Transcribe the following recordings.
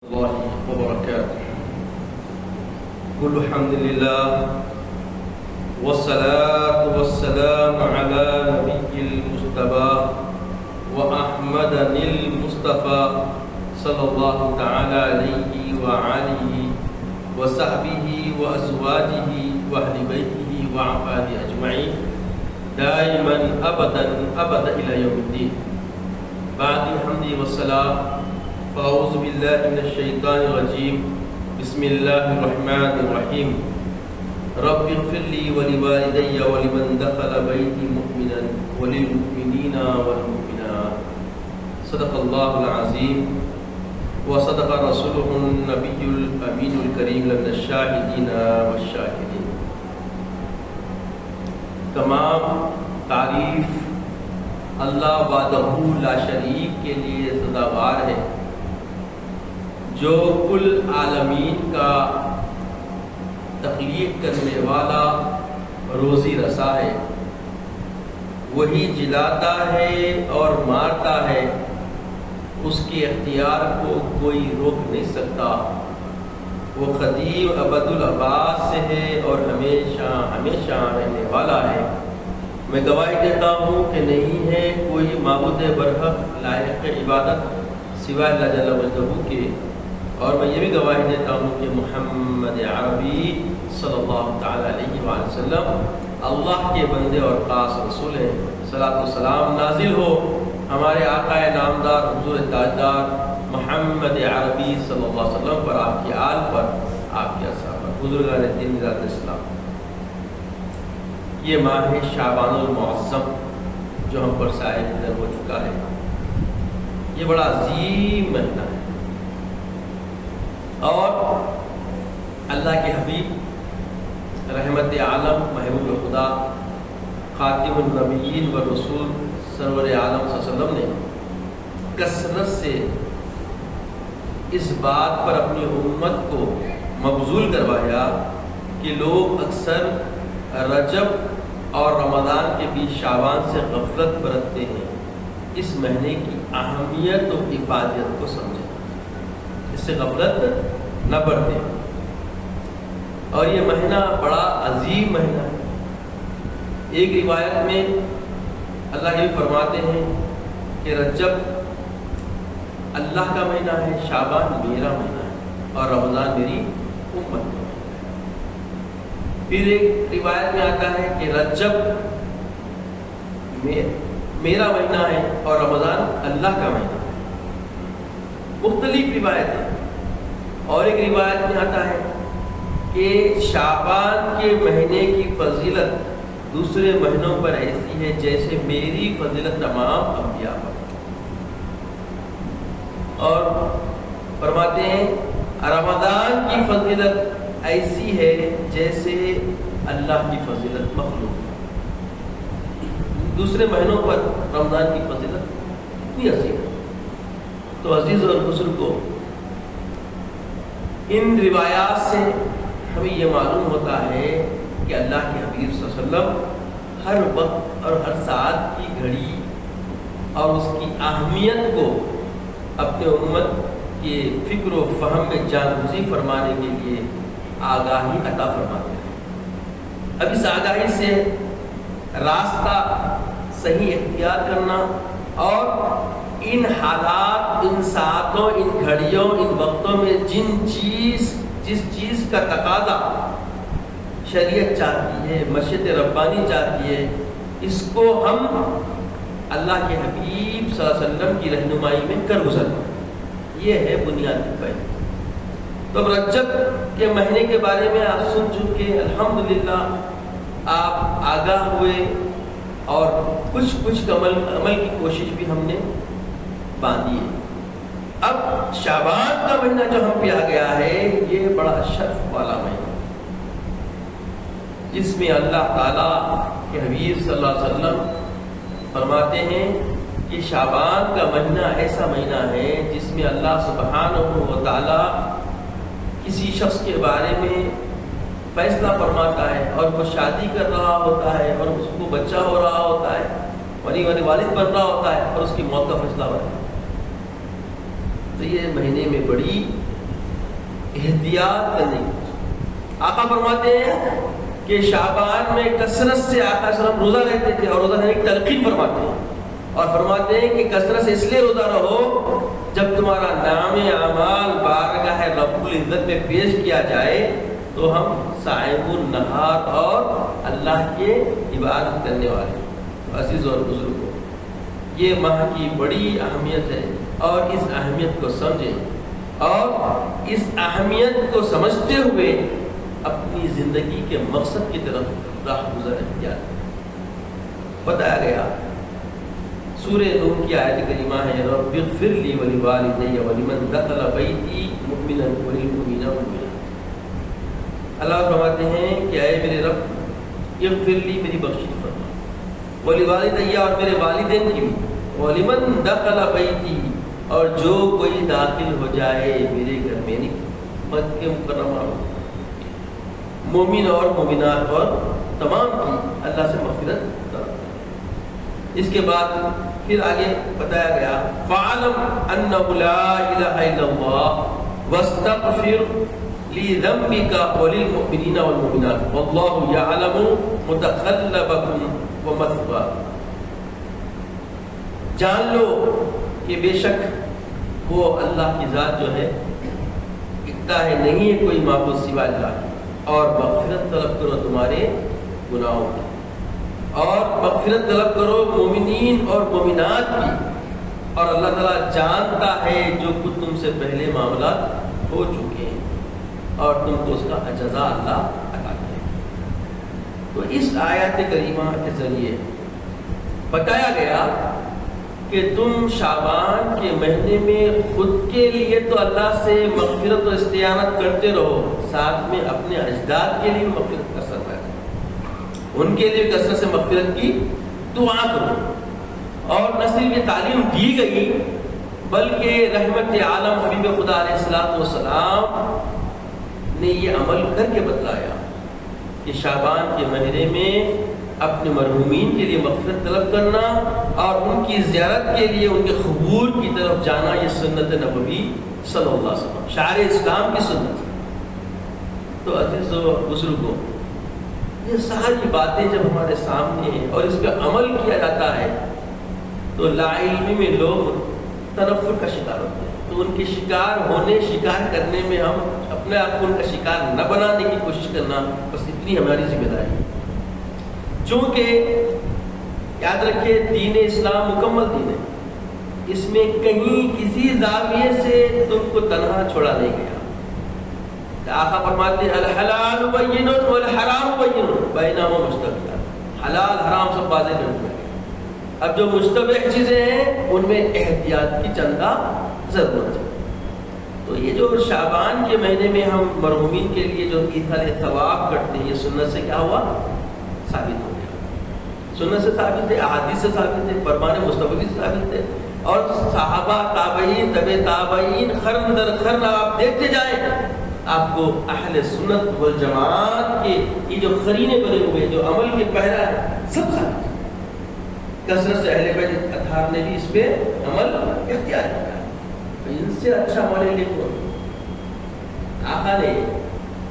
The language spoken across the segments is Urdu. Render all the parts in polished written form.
الله وبركاته. كل الحمد لله والصلاة والسلام على نبي المصطفى وأحمد المصطفى صلى الله تعالى عليه وآله وصحبه وأزواجه وأهل بيته وعباده أجمعين دائما أبدا إلى يوم الدين. بعد الحمد والسلام فأعوذ بالله من الشيطان الرجيم. بسم الله الرحمن الرحيم. رب اغفر لي ولوالدي ولمن دخل بيتي مؤمنا وللمؤمنين والمؤمنات. صدق الله العظيم وصدق رسوله النبي الأمين الكريم لمن الشاهدين والشاكرين. تمام تعریف اللہ وحدہ لا شریک کے لیے سزاوار ہے، جو کل عالمین کا تخلیق کرنے والا روزی رسا ہے، وہی جلاتا ہے اور مارتا ہے، اس کے اختیار کو کوئی روک نہیں سکتا. وہ قدیم ابد الآباد سے ہے اور ہمیشہ ہمیشہ رہنے والا ہے. میں گواہی دیتا ہوں کہ نہیں ہے کوئی معبود برحق لائق عبادت سوائے اللہ جل وجلہ کے، اور میں یہ بھی گواہی دیتا ہوں کہ محمد عربی صلی اللہ تعالی علیہ وآلہ وسلم اللہ کے بندے اور خاص رسول ہیں. صلاۃ و سلام نازل ہو ہمارے آقا نامدار حضور تاجدار محمد عربی صلی اللہ علیہ وسلم پر، آپ کی آل پر، آپ کے اصحاب پر، بزرگان دین ذات اسلام. یہ ماہ شعبان المعظم جو ہم پر سائے نظر ہو چکا ہے، یہ بڑا عظیم مہینہ ہے، اور اللہ کے حبیب رحمت عالم محبوب خدا خاتم النبیین والرسول سرور عالم صلی اللہ علیہ وسلم نے کثرت سے اس بات پر اپنی امت کو مبذول کروایا کہ لوگ اکثر رجب اور رمضان کے بیچ شعبان سے غفلت برتتے ہیں. اس مہینے کی اہمیت و افادیت کو سمجھیں، اس سے غفلت نہ برتیں. اور یہ مہینہ بڑا عظیم مہینہ ہے. ایک روایت میں اللہ یہ فرماتے ہیں کہ رجب اللہ کا مہینہ ہے، شعبان میرا مہینہ ہے، اور رمضان میری امت کا مہینہ ہے. پھر ایک روایت میں آتا ہے کہ رجب میرا مہینہ ہے اور رمضان اللہ کا مہینہ ہے. مختلف روایتیں. اور ایک روایت میں آتا ہے کہ شعبان کے مہینے کی فضیلت دوسرے مہینوں پر ایسی ہے جیسے میری فضیلت تمام انبیاء پر. اور فرماتے ہیں رمضان کی فضیلت ایسی ہے جیسے اللہ کی فضیلت مخلوق. دوسرے مہینوں پر رمضان کی فضیلت اتنی عظیم ہے. تو عزیز اور بزرگوں، ان روایات سے ہمیں یہ معلوم ہوتا ہے کہ اللہ کے حبیب صلی اللہ علیہ وسلم ہر وقت اور ہر ساعت کی گھڑی اور اس کی اہمیت کو اپنے امت کے فکر و فہم میں جانگزی فرمانے کے لیے آگاہی عطا فرماتے ہیں. اب اس آگاہی سے راستہ صحیح اختیار کرنا اور ان حالات، ان ساعتوں، ان گھڑیوں، ان وقتوں میں جس چیز کا تقاضا شریعت چاہتی ہے، مشیت ربانی چاہتی ہے، اس کو ہم اللہ کے حبیب صلی اللہ علیہ وسلم کی رہنمائی میں کر گزرنا. یہ ہے بنیادی پہلو. تو رجب کے مہینے کے بارے میں آپ سن چکے، الحمدللہ آپ آگاہ ہوئے، اور کچھ عمل کی کوشش بھی ہم نے باندھی ہے. اب شعبان کا مہینہ جو ہم پہ آ گیا ہے، یہ بڑا شرف والا مہینہ، جس میں اللہ تعالیٰ کے حبیب صلی اللہ علیہ وسلم فرماتے ہیں کہ شعبان کا مہینہ ایسا مہینہ ہے جس میں اللہ سبحانہ و تعالیٰ کسی شخص کے بارے میں فیصلہ فرماتا ہے، اور وہ شادی کر رہا ہوتا ہے اور اس کو بچہ ہو رہا ہوتا ہے، والد بن رہا ہوتا ہے، اور اس کی موت کا فیصلہ ہو رہا ہے. تو یہ مہینے میں بڑی احتیاط کرنے کی. آقا فرماتے ہیں کہ شعبان میں کثرت سے آقا صلی اللہ علیہ وسلم روزہ رہتے تھے اور روزہ رہنے کی تلقین فرماتے ہیں اور فرماتے ہیں کہ کثرت سے اس لیے روزہ رہو جب تمہارا نام اعمال بارگاہ رب العزت میں پیش کیا جائے تو ہم صائم النہار اور اللہ کے عبادت کرنے والے. عزیز اور بزرگوں، یہ ماہ کی بڑی اہمیت ہے اور اس اہمیت کو سمجھیں اور اس اہمیت کو سمجھتے ہوئے اپنی زندگی کے مقصد کی طرف راہ گزر اختیار کریں. بتایا گیا سورہ نور کی آیت کریمہ ہے رب اغفر لی ولوالدی ولمن دخل بیتی مؤمنا وللمؤمنین والمؤمنات. اللہ فرماتے ہیں کہ اے میرے رب اغفر لی، میری بخشش فرما، ولوالدی اور میرے والدین کی بھی، ولمن دخل بیتی اور جو کوئی داخل ہو جائے میرے گھر میں، مکہ مکرمہ مومن اور مومنات اور تمام کی اللہ سے مغفرت طلب. اس کے بعد پھر آگے بتایا گیا فَعَلَمْ أَنَّهُ لَا إِلَهَ إِلَّا اللَّهُ وَاسْتَغْفِرْ لِذَنبِكَ وَلِلْمُؤْمِنِينَ وَالْمُؤْمِنَاتِ وَاللَّهُ يَعْلَمُ مُتَقَلَّبَكُمْ وَمَثْوَاكُمْ. جان لو کہ بے شک وہ اللہ کی ذات جو ہے اکتا ہے، نہیں ہے کوئی معبود سوائے اللہ کی، اور مغفرت طلب کرو تمہارے گناہوں کی اور مغفرت طلب کرو مومنین اور مومنات کی، اور اللہ تعالیٰ جانتا ہے جو کچھ تم سے پہلے معاملات ہو چکے ہیں اور تم کو اس کا جزا اللہ عطا کرے. تو اس آیات کریمہ کے ذریعے بتایا گیا کہ تم شعبان کے مہینے میں خود کے لیے تو اللہ سے مغفرت و استعانت کرتے رہو، ساتھ میں اپنے اجداد کے لیے مغفرت کا سر رکھو، ان کے لیے کثرت سے مغفرت کی دعا کرو. اور نہ صرف یہ تعلیم دی گئی بلکہ رحمت عالم حبیب خدا علیہ الصلوۃ والسلام نے یہ عمل کر کے بتلایا کہ شعبان کے مہینے میں اپنے مرحومین کے لیے مغفرت طلب کرنا اور ان کی زیارت کے لیے ان کے قبور کی طرف جانا، یہ سنت نبوی صلی اللہ علیہ وسلم شعار اسلام کی سنت ہے. تو عزیز و بزرگوں، یہ ساری باتیں جب ہمارے سامنے ہیں اور اس پہ عمل کیا جاتا ہے تو لا علمی میں لوگ تنفر کا شکار ہوتے ہیں. تو ان کے شکار کرنے میں ہم اپنے آپ کو ان کا شکار نہ بنانے کی کوشش کرنا، بس اتنی ہماری ذمہ داری ہے. چونکہ یاد رکھیں دین اسلام مکمل دین ہے، اس میں کہیں کسی زاویے سے تم کو تنہا چھوڑا نہیں گیا. آقا فرماتے ہیں الحلال بین والحرام بین بینہما مشتبہات، حلال حرام سب واضح کر دیا. اب جو مشتبہ چیزیں ہیں ان میں احتیاط کی چندہ ضرورت ہے. تو یہ جو شعبان کے مہینے میں ہم مرحومین کے لیے جو ایثار ثواب کرتے ہیں، یہ سنت سے کیا ہوا؟ ثابت ہو گیا. سنت سے ثابت ہے، احادیث سے ثابت ہے، فرمان مصطفی سے ثابت ہے. اور صحابہ تابعین طب تابعین قرن در قرن آپ دیکھتے جائیں، آپ کو اہل سنت والجماعت کے یہ جو قرینے بنے ہوئے جو عمل کے پہلا ہے سب ثابت ہے. کثرت سے اہل بیت اطہار نے بھی اس پہ عمل اختیار کیا. ان سے اچھا عمل ہے دیکھو آقا نے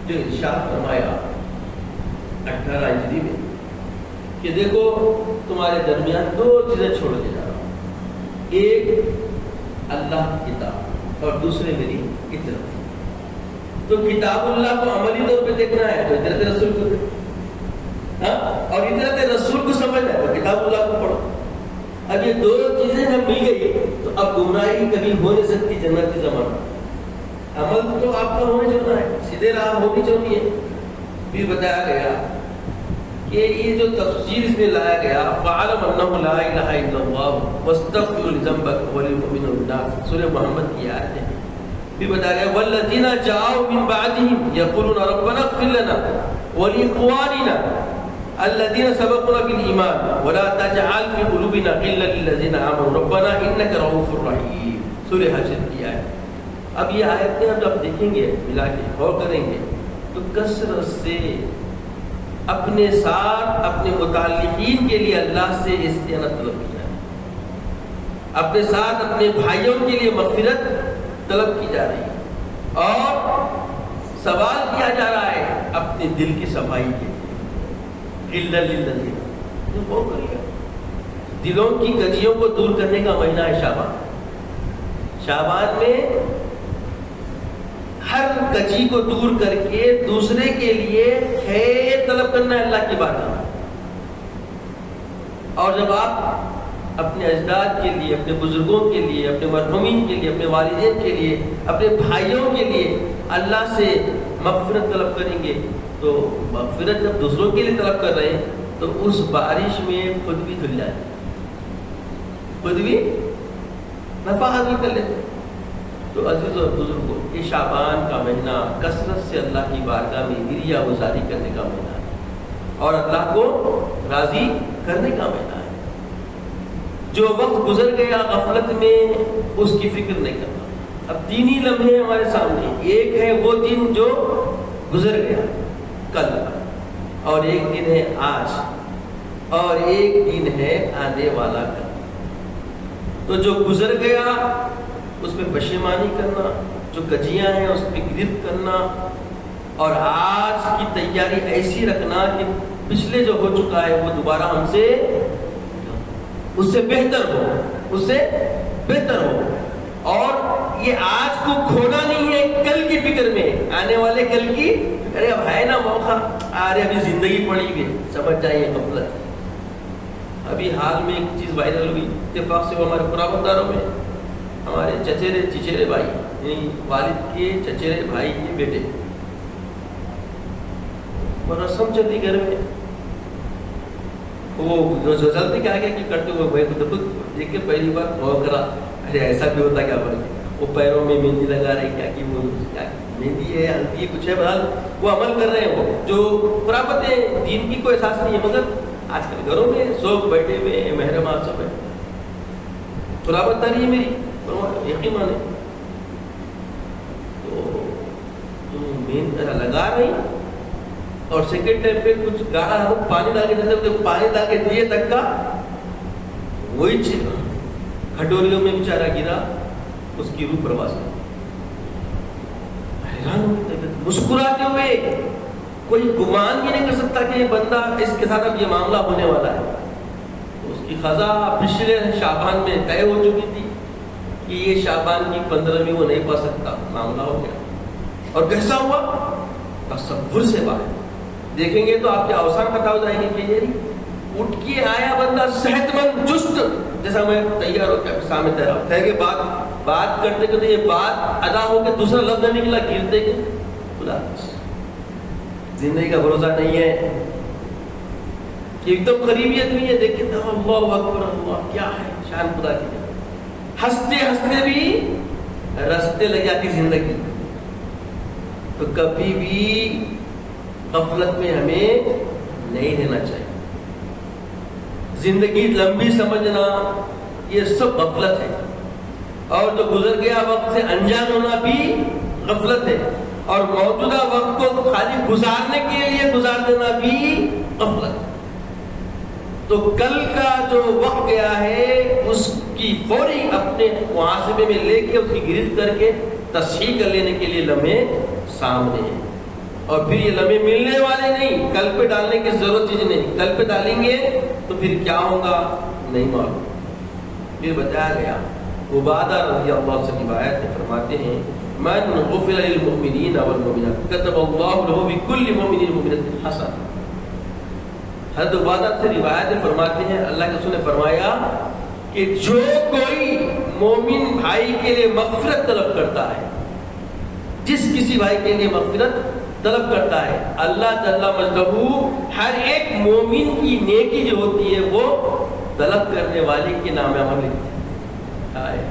جو ارشاد فرمایا 18 ہجری میں کہ دیکھو تمہارے درمیان دو چیزیں چھوڑ کے جا رہا ہوں، ایک اللہ کی کتاب اور دوسرے میری اطاعت. تو کتاب اللہ کو عملی طور پہ دیکھنا ہے تو اطاعت رسول کو دیکھنا، اور اطاعت رسول کو سمجھنا ہے تو کتاب اللہ کو پڑھو. اب یہ دو چیزیں جب مل گئی تو اب گمراہی کبھی ہو نہیں سکتی. جنت کی زمانہ عمل تو آپ کا ہونے چاہنا ہے، سیدھے راہ ہونی چاہیے. پھر بتایا گیا کہ یہ جو تفسیر اس میں لایا گیا فَعَلَمْ أَنَّهُ لَا إِلَهَ إِلَّا اللَّهُ وَاسْتَغْفِرْ لِذَنبِكَ وَلِلْمُؤْمِنِينَ وَالْمُؤْمِنَاتِ سورہ محمد کی آیت ہے. پھر بتایا گیا وَالَّذِينَ جَاءُوا مِن بَعْدِهِمْ يَقُولُونَ رَبَّنَا اغْفِرْ لَنَا وَلِإِخْوَانِنَا الَّذِينَ سَبَقُونَا بِالْإِيمَانِ وَلَا تَجْعَلْ فِي قُلُوبِنَا غِلًّا لِّلَّذِينَ آمَنُوا رَبَّنَا إِنَّكَ رَءُوفٌ رَحِيمٌ سورہ حشر کی آیت. اب یہ آیتیں ہم جب دیکھیں گے ملا کے غور کریں گے تو کثرت سے اپنے ساتھ اپنے متعلقین کے لیے اللہ سے استعانت طلب کی جائے، اپنے ساتھ اپنے بھائیوں کے لیے مغفرت طلب کی جا رہی ہے، اور سوال کیا جا رہا ہے اپنے دل کی صفائی کے لیے. دلوں کی کجیوں کو دور کرنے کا مہینہ ہے شعبان. شعبان میں ہر کجی کو دور کر کے دوسرے کے لیے خیر طلب کرنا ہے اللہ کی بارگاہ میں. اور جب آپ اپنے اجداد کے لیے، اپنے بزرگوں کے لیے، اپنے مرحومین کے لیے، اپنے والدین کے لیے، اپنے بھائیوں کے لیے اللہ سے مغفرت طلب کریں گے، تو مغفرت جب دوسروں کے لیے طلب کر رہے ہیں تو اس بارش میں خود بھی دھل جائے، خود بھی نفع حاصل کر لیتے. تو عزیز اور بزرگوں، یہ شعبان کا مہینہ کثرت سے اللہ کی بارگاہ میں گریہ گزاری کرنے کا مہینہ ہے اور اللہ کو راضی کرنے کا مہینہ ہے. جو وقت گزر گیا غفلت میں اس کی فکر نہیں کرنا. اب 3 ہی لمحے ہمارے سامنے، ایک ہے وہ دن جو گزر گیا کل، اور ایک دن ہے آج، اور ایک دن ہے آنے والا کل. تو جو گزر گیا اس میں پشیمانی کرنا، جو کجیاں ہیں اس پہ گرفت کرنا، اور آج کی تیاری ایسی رکھنا کہ پچھلے جو ہو چکا ہے وہ دوبارہ ہم سے اس سے بہتر ہو، اس سے بہتر ہو. اور یہ آج کو کھونا نہیں ہے کل کی فکر میں، آنے والے کل کی. ارے اب ہے نا موقع، ارے ابھی زندگی پڑی ہوئی، سمجھ جائیے غفلت. ابھی حال میں ایک چیز وائرل ہوئی اتفاق سے، وہ ہمارے قرابت داروں میں ہمارے چچیرے بھائی، یعنی والد کے چچیرے بھائی کے بیٹے، اور رسم چلتی گھر میں. وہ جو جلدی کیا کہ کرتے ہوئے میں خود دیکھ کے پہلی بار غور کرا، ارے ایسا بھی ہوتا کیا بول کے. وہ پیروں میں مہندی لگا رہے، کیا کہ وہ کیا مہندی ہے ہلدی کچھ ہے، بہرحال وہ عمل کر رہے ہیں. وہ جو قرابت ہے دین کی کوئی احساس نہیں ہے، مگر آج کل گھروں میں سوگ بیٹھے ہوئے محرمات سب ہے. قرابت داری ہے میری، یقین مانے. تو مہندی لگا رہی اور سیکنڈ ٹائم پہ کچھ گاڑا پانی ڈال کے، جیسے پانی ڈال کے دیے تک کا وہی کھٹوریوں میں بیچارہ گرا، اس کی روح پرواز کر. حیران ہوتے مسکراتے ہوئے، کوئی گمان بھی نہیں کر سکتا کہ یہ بندہ اس کے ساتھ اب یہ معاملہ ہونے والا ہے. تو اس کی قضا پچھلے شعبان میں طے ہو چکی تھی کہ یہ شعبان کی 15ویں وہ نہیں پا سکتا. معاملہ ہو گیا. اور کیسا ہوا؟ تصور سے باہر. دیکھیں گے تو آپ کے اوسان پتہ ہو جائیں گے کہ یہ اٹھ کے آیا بندہ صحت مند چست، جیسا میں تیار ہو کے سامنے تیرا ہے کہ بات کرتے کرتے یہ بات ادا ہو کے دوسرا لفظ نہ نکلا، گرتے کہ خدا زندگی کا بھروسہ نہیں ہے. کہ ایک دم قریبیت نہیں ہے. دیکھیں اللہ اکبر، اللہ کیا ہے شان خدا کی. ہنستے ہنستے بھی رستے لگ جاتی زندگی. تو کبھی بھی غفلت میں ہمیں نہیں رہنا چاہیے. زندگی لمبی سمجھنا یہ سب غفلت ہے، اور جو گزر گیا وقت سے انجان ہونا بھی غفلت ہے، اور موجودہ وقت کو خالی گزارنے کے لیے گزار دینا بھی غفلت ہے. تو کل کا جو وقت گیا ہے اس کی فوری اپنے محاسبے میں لے کے اس کی گرفت کر کے تصحیح کر لینے کے لیے لمحے سامنے ہیں. اور پھر یہ لمحے ملنے والے نہیں، کل پہ ڈالنے کی ضرورت چیز نہیں. کل پہ ڈالیں گے تو پھر کیا ہوگا نہیں معلوم. پھر بتایا گیا عبادہ رضی اللہ سے روایت میں فرماتے ہیں من غفر للمؤمنین والمؤمنات كتب اللہ له بكل مؤمن ومؤمنۃ حسنہ. حضرت عبادہ سے روایت میں فرماتے ہیں اللہ کے رسول نے فرمایا کہ جو کوئی مومن بھائی کے لیے مغفرت طلب کرتا ہے، جس کسی بھائی کے لیے مغفرت طلب کرتا ہے، اللہ جل مجدہ ہر ایک مومن کی نیکی جو ہوتی ہے وہ طلب کرنے والے کے نام عمل لکھتا ہے.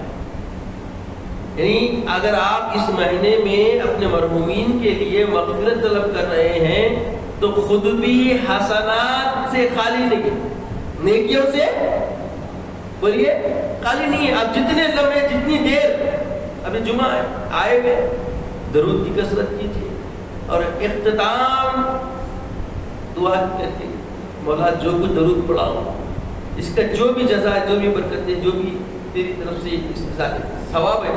یعنی اگر آپ اس مہینے میں اپنے مرحومین کے لیے مغفرت طلب کر رہے ہیں تو خود بھی حسنات سے خالی نہیں، نیکیوں سے بولیے خالی نہیں ہے. آپ جتنے لمحے، جتنی دیر، ابھی جمعہ آئے ہوئے درود کی کثرت کیجیے، اور اختتام دعا کرتے مولا جو کچھ درود پڑھا ہو اس کا جو بھی جزا ہے، جو بھی برکت ہے، جو بھی تیری طرف سے ثواب ہے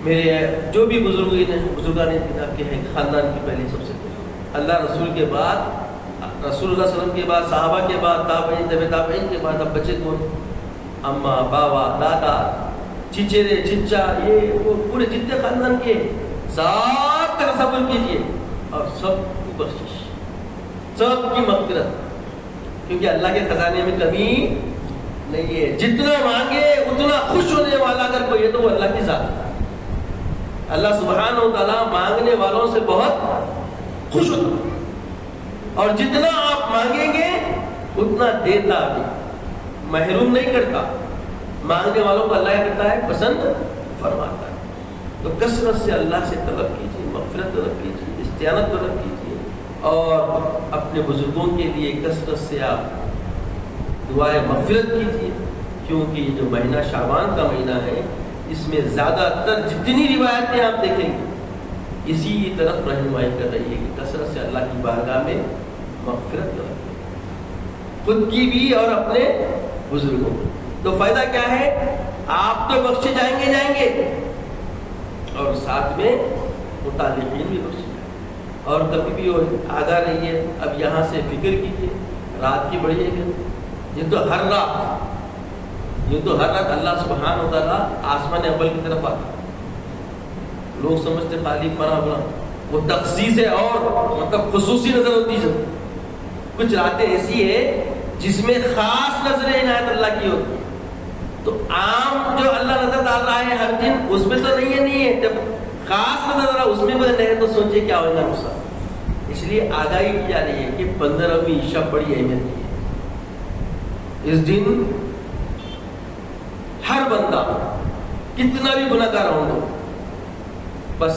میرے جو بھی بزرگان کے ہیں خاندان کی پہلی سب سے اللہ رسول کے بعد، رسول اللہ صلی اللہ علیہ وسلم کے بعد، صحابہ کے بعد، تابعین، تابعین کے بعد اب بچے کون؟ اماں، بابا، دادا، چچیرے، چچا، یہ وہ پورے جتنے خاندان کے سب کا تصور کیجیے، اور سب کی بخشش، سب کی مغفرت، کیونکہ اللہ کے خزانے میں کمی نہیں ہے۔ جتنا مانگے اتنا خوش ہونے والا اگر کوئی ہے تو وہ اللہ کی ذات ہے۔ اللہ سبحانہ و تعالیٰ مانگنے والوں سے بہت خوش ہوتا ہے، اور جتنا آپ مانگیں گے اتنا دیتا بھی، محروم نہیں کرتا۔ مانگنے والوں کو اللہ کرتا ہے، پسند فرماتا ہے۔ تو کثرت سے اللہ سے طلب کیجیے، مغفرت طلب کیجیے، استعانت طلب کیجیے، اور اپنے بزرگوں کے لیے کثرت سے آپ دعائے مغفرت کیجیے، کیونکہ یہ جو مہینہ شعبان کا مہینہ ہے اس میں زیادہ تر جتنی روایتیں آپ دیکھیں گے اسی طرف رہنمائی کر رہی ہے کہ کثرت سے اللہ کی بارگاہ میں مغفرت طلب کیجیے، خود کی بھی اور اپنے بزرگوں کو۔ تو فائدہ کیا ہے؟ آپ تو بخشے جائیں گے اور ساتھ میں متعلقین بھی بخشے جائیں۔ اور کبھی بھی آگاہ رہیے، اب یہاں سے فکر کیجیے، رات کی بڑی ہے کہ یہ تو ہر رات اللہ سبحانہ و تعالیٰ آسمان اول کی طرف آتا۔ لوگ سمجھتے خالی پناہ بنا، وہ تخصیص ہے اور مطلب خصوصی نظر ہوتی ہے۔ کچھ راتیں ایسی ہے جس میں خاص نظر عنایت اللہ کی ہوتی ہے، تو عام جو اللہ نظر ڈال رہا ہے ہر دن اس میں تو نہیں ہے، جب خاص نظر رہا اس میں بھی نہیں ہے تو سوچے کیا ہوگا غصہ۔ اس لیے آگاہی کی جا رہی ہے کہ 15ویں شب بڑی اہمیت کی ہے۔ اس دن ہر بندہ کتنا بھی گناہ گار ہو، بس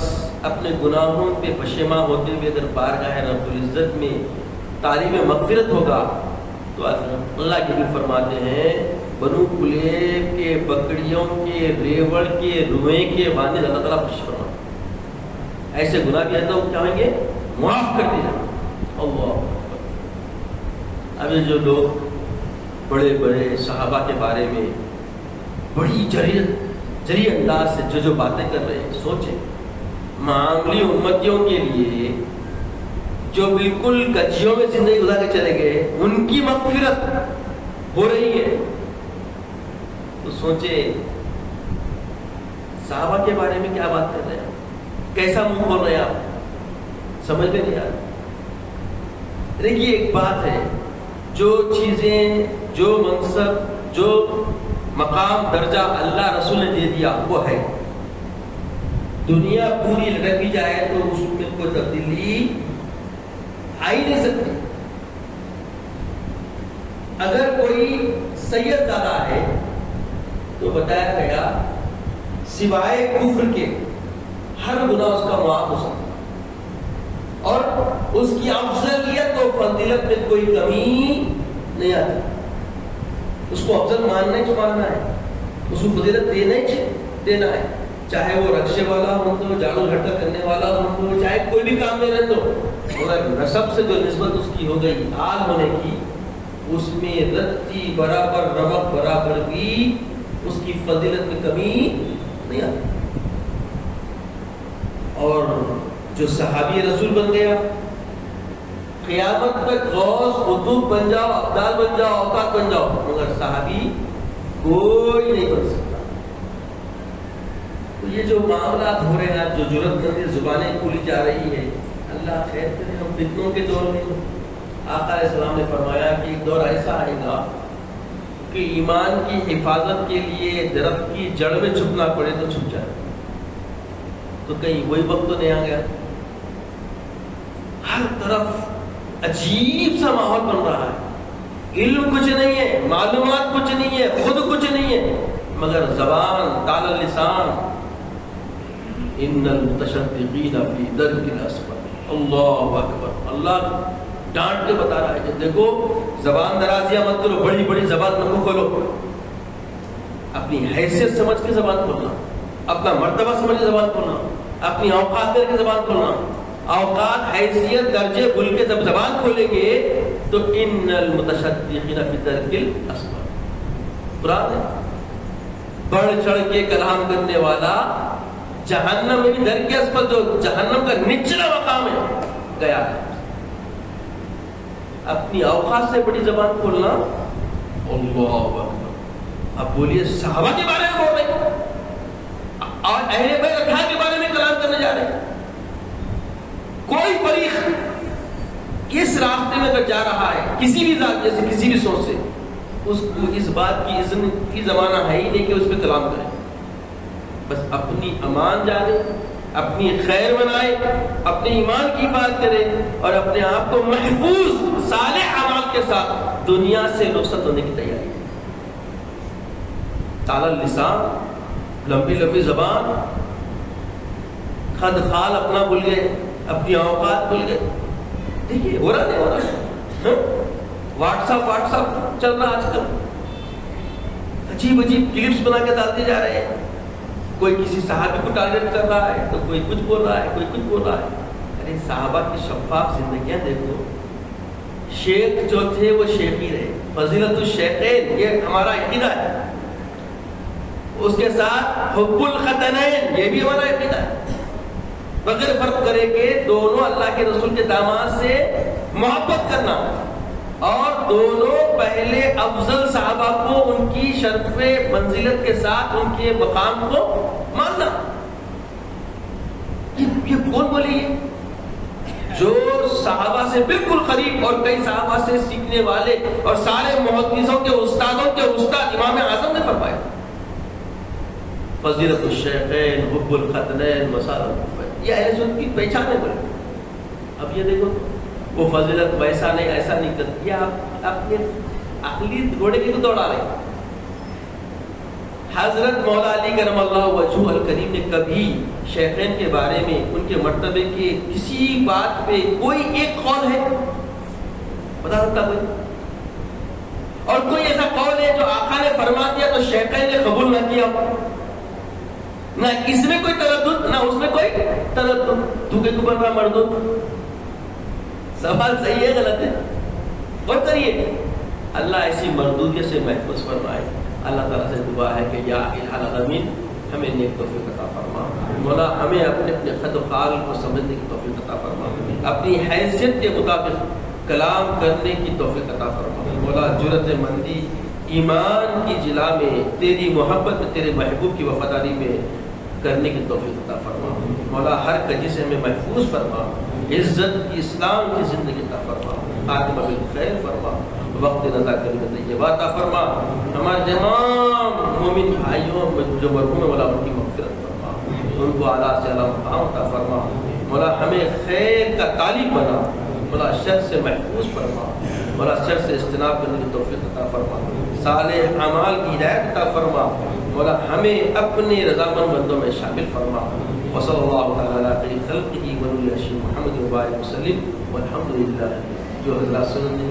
اپنے گناہوں پہ پشیماں ہوتے ہوئے اگر بارگاہ رب العزت میں طالب مغفرت ہوگا تو اللہ کے بھی فرماتے ہیں بنو کلیب کے بکریوں کے ریوڑ کے روئیں کے باندھ اللہ تعالیٰ خوش فرماتے، ایسے گناہ بھی آتا وہ کیا ہوئیں گے؟ معاف کر دیا اللہ۔ اب جو لوگ بڑے بڑے صحابہ کے بارے میں بڑی جری انداز سے جو باتیں کر رہے ہیں، سوچیں معاملی امتیوں کے لیے جو بالکل گجیوں میں زندگی گزار کے چلے گئے ان کی مغفرت ہو رہی ہے، تو سوچیں صحابہ کے بارے میں کیا بات کر رہے ہیں، کیسا منہ کھول رہے ہیں آپ، سمجھ میں نہیں آ رہا۔ دیکھیے ایک بات ہے، جو چیزیں، جو منصب، جو مقام، درجہ اللہ رسول نے دے دیا وہ ہے، دنیا پوری لٹک بھی جائے تو اس میں کوئی تبدیلی آ ہی نہیں سکتی۔ اگر کوئی سید دادا ہے تو بتایا گیا سوائے کفر کے ہر گناہ اس کا معاف ہو سکتا، اور اس کی افضلیت و فضیلت میں کوئی کمی نہیں آتی۔ اس کو افضل ماننا ہی تو ماننا ہے، اس کو فضیلت دینا ہی دینا ہے، چاہے وہ رکشے والا ہو تو، جھاڑو جھٹکا کرنے والا ہو تو، چاہے کوئی بھی کام میں رہے تو، مگر نسب سے جو نسبت اس کی ہو گئی آل ہونے کی، اس میں رتی برابر ربق برابر بھی اس کی فضیلت میں کمی نہیں آتی۔ اور جو صحابی رسول بن گیا، قیامت تک غوث قطب بن جاؤ، ابدال بن جاؤ، اوقات بن جاؤ، مگر صحابی کوئی نہیں بن سکتا۔ تو یہ جو معاملات ہو رہے ہیں، جو جرأت کرنے زبانیں کھولی جا رہی ہے، اللہ خیر کرے، ہم فتنوں کے دور میں، آقا علیہ السلام نے فرمایا کہ ایک دور ایسا آئے گا کہ ایمان کی حفاظت کے لیے درخت کی جڑ میں چھپنا پڑے تو چھپ جائے، تو کہیں وہی وقت تو نہیں آ گیا؟ ہر طرف عجیب سا ماحول بن رہا ہے، علم کچھ نہیں ہے، معلومات کچھ نہیں ہے، خود کچھ نہیں ہے، مگر زبان تال لسان، ان المتشدقین فی درک الاسفل، اللہ اکبر، اللہ ڈانٹ کے بتا رہا ہے کہ دیکھو زبان درازیاں مت کرو، بڑی بڑی زبان نہ کھولو، اپنی حیثیت سمجھ کے زبان کھولنا، اپنا مرتبہ سمجھ کے زبان کھولنا، اپنی اوقات کر کے زبان کھولنا، اوقات حیثیت درجے بھول کے جب زبان کھولیں گے تو ان المتشدقین فی الدرک الاسفل، قرآن ہے، بڑھ چڑھ کے کلام کرنے والا جہنم میں بھی درک اسفل جو جہنم کا نچلا مقام ہے گیا ہے. اپنی اوقات سے بڑی زبان کھولنا. اللہ اکبر. اب بولیے صحابہ کے بارے میں بول رہے اور اہل بیت اطہار کے بارے میں کلام کرنے جا رہے ہیں. کوئی فریق اس راستے میں اگر جا رہا ہے کسی بھی ذات سے کسی بھی سوچ سے, اس کو اس بات کی اذن کی زمانہ ہے ہی نہیں کہ اس پہ کلام کرے. بس اپنی امان جانے, اپنی خیر بنائے, اپنے ایمان کی بات کرے اور اپنے آپ کو محفوظ صالح اعمال کے ساتھ دنیا سے رخصت ہونے کی تیاری. تالا لسان, لمبی لمبی زبان, خد خال اپنا بھول گئے, اپنی اوقات بھول گئے. دیکھیے ہو رہا نہیں ہو رہا. واٹس ایپ چل رہا آج کل, عجیب کلپس بنا کے ڈالتے جا رہے ہیں. کوئی کسی صحابی کو ٹارگیٹ کر رہا ہے تو کوئی کچھ بول رہا ہے, کوئی کچھ بول رہا ہے. ارے صحابہ کی شفاف زندگیاں دیکھو. شیخ جو تھے وہ شیخ ہی رہے. فضیلت الشیخین یہ ہمارا عقیدہ ہے. اس کے ساتھ حب الختنین یہ بھی ہمارا عقیدہ ہے. بغیر فرق کرے کہ دونوں اللہ کے رسول کے داماد سے محبت کرنا اور دونوں پہلے افضل صحابہ کو ان کی شرف منزلت کے ساتھ ان کے مقام کو ماننا. یہ کون بولی ہے؟ جو صحابہ سے بالکل قریب اور کئی صحابہ سے سیکھنے والے اور سارے محدثوں کے استادوں کے استاد امام اعظم نے فرمایا. فضیلت الشیخین حب الختنین مسالہ, یہ اہل سنت کی پہچان ہے. بولے اب یہ دیکھو وہ فضیلت ویسا نہیں ایسا نہیں کرتی. آپ اپنے عقلی گھوڑے کی تو دوڑا رہے. حضرت مولا علی کرم اللہ وجہہ الکریم نے کبھی شیخین کے بارے میں ان کے مرتبے کے کسی بات پہ کوئی ایک قول ہے بتا سکتا کوئی؟ اور کوئی ایسا قول ہے جو آقا نے فرما دیا تو شیخین نے قبول نہ کیا؟ نہ اس میں کوئی تردد نہ اس میں کوئی تردد. تو کہ بن رہا مردود. سوال صحیح ہے غلط ہے؟ اور کریے اللہ ایسی مردودیت سے محفوظ فرمائے. اللہ تعالیٰ سے دعا ہے کہ یا الہ العالمین ہمیں نیک توفیق عطا فرما. مولا ہمیں اپنے خد و خال کو سمجھنے کی توفیق عطا فرما. اپنی حیثیت کے مطابق کلام کرنے کی توفیق عطا فرما. مولا جرأت مندی ایمان کی جلا میں تیری محبت میں تیرے محبوب کی وفاداری میں کرنے کی توفیق عطا فرما. مولا ہر کجی سے ہمیں محفوظ فرما. عزت کی اسلام کی زندگی عطا فرما. خاتمہ بالخیر فرما. وقت رضا کلمت طیبہ عطا فرما. ہمارے تمام مومن بھائیوں جو مرحوم ہیں مولا ان کی مغفرت فرما. ان کو اعلیٰ سے اعلیٰ مقام عطا فرما. مولا ہمیں خیر کا طالب بنا. مولا شر سے محفوظ فرما. مولا شر سے اجتناب کرنے کی توفیق عطا فرما. صالح اعمال کی ہدایت عطا فرما. مولا ہمیں اپنے رضامند بندوں میں شامل فرما. وصلی اللہ تعالیٰ علی خیر خلقہ ونبی محمد وبارک وسلم والحمد للہ. جو حضرات سننے